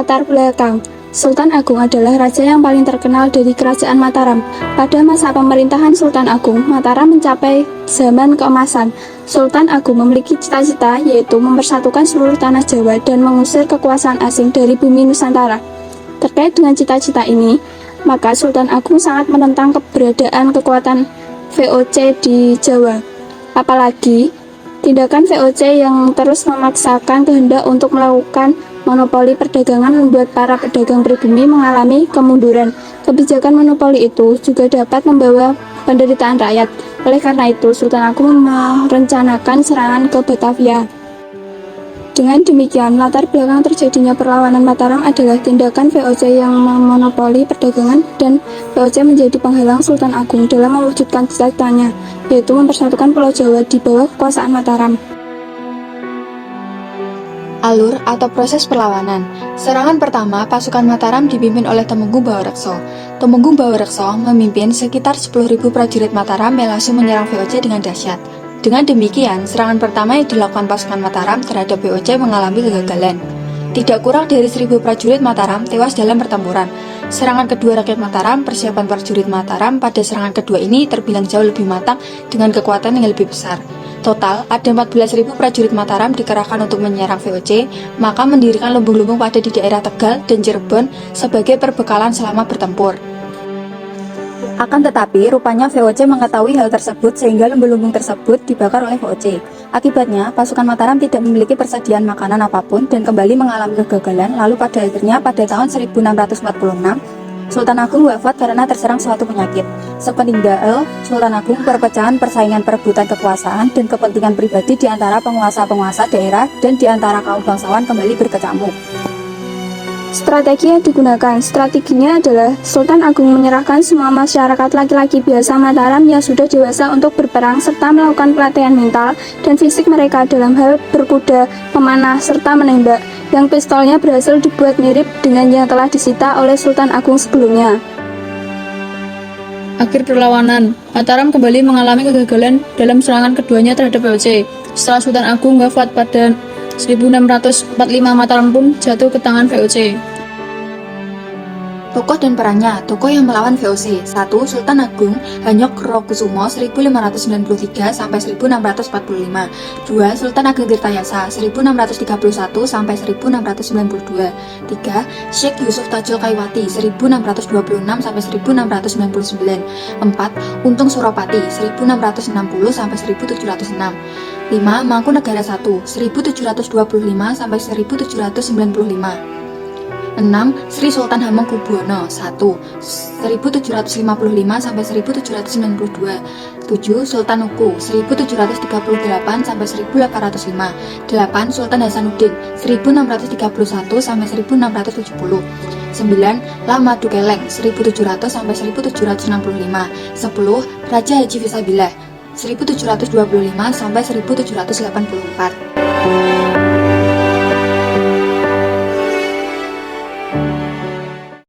Latar belakang. Sultan Agung adalah raja yang paling terkenal dari Kerajaan Mataram. Pada masa pemerintahan Sultan Agung, Mataram mencapai zaman keemasan. Sultan Agung memiliki cita-cita yaitu mempersatukan seluruh tanah Jawa dan mengusir kekuasaan asing dari bumi Nusantara. Terkait dengan cita-cita ini, maka Sultan Agung sangat menentang keberadaan kekuatan VOC di Jawa. Apalagi tindakan VOC yang terus memaksakan kehendak untuk melakukan monopoli perdagangan membuat para pedagang pribumi mengalami kemunduran. Kebijakan monopoli itu juga dapat membawa penderitaan rakyat. Oleh karena itu, Sultan Agung merencanakan serangan ke Batavia. Dengan demikian, latar belakang terjadinya perlawanan Mataram adalah tindakan VOC yang memonopoli perdagangan, dan VOC menjadi penghalang Sultan Agung dalam mewujudkan cita-citanya, yaitu mempersatukan Pulau Jawa di bawah kekuasaan Mataram. Alur atau proses perlawanan. Serangan pertama, pasukan Mataram dipimpin oleh Temenggung Bawareksa. Temenggung Bawareksa memimpin sekitar 10.000 prajurit Mataram yang langsung menyerang VOC dengan dahsyat. Dengan demikian, serangan pertama yang dilakukan pasukan Mataram terhadap VOC mengalami kegagalan. Tidak kurang dari 1.000 prajurit Mataram tewas dalam pertempuran. Serangan kedua rakyat Mataram, persiapan prajurit Mataram pada serangan kedua ini terbilang jauh lebih matang dengan kekuatan yang lebih besar. Total, ada 14.000 prajurit Mataram dikerahkan untuk menyerang VOC, maka mendirikan lumbung-lumbung pada di daerah Tegal dan Cirebon sebagai perbekalan selama bertempur. Akan tetapi, rupanya VOC mengetahui hal tersebut sehingga lumbung-lumbung tersebut dibakar oleh VOC. Akibatnya, pasukan Mataram tidak memiliki persediaan makanan apapun dan kembali mengalami kegagalan, lalu pada akhirnya pada tahun 1646, Sultan Agung wafat karena terserang suatu penyakit. Sepeninggal Sultan Agung, perpecahan persaingan perebutan kekuasaan dan kepentingan pribadi di antara penguasa-penguasa daerah dan di antara kaum bangsawan kembali berkecamuk. Strategi yang strateginya adalah Sultan Agung menyerahkan semua masyarakat laki-laki biasa Mataram yang sudah dewasa untuk berperang serta melakukan pelatihan mental dan fisik mereka dalam hal berkuda, memanah, serta menembak, yang pistolnya berhasil dibuat mirip dengan yang telah disita oleh Sultan Agung sebelumnya. Akhir perlawanan, Mataram kembali mengalami kegagalan dalam serangan keduanya terhadap VOC. Setelah Sultan Agung wafat pada 1645, Mataram pun jatuh ke tangan VOC. Tokoh dan perannya. Tokoh yang melawan VOC. 1. Sultan Agung Hanyokrokusumo 1593 sampai 1645. 2. Sultan Ageng Tirtayasa 1631 sampai 1692. 3. Syekh Yusuf Tajul Kaiwati 1626 sampai 1699. 4. Untung Suropati 1660 sampai 1706. 5. Mangkunegara I 1725 sampai 1795. 6. Sri Sultan Hamengkubuwono I 1755 sampai 1792. 7. Sultan Uku 1738 sampai 1805. 8. Sultan Hasanuddin 1631 sampai 1670. 9. Lama Dukeleng 1700 sampai 1765. 10. Raja Haji Fisabilillah 1725 sampai 1784.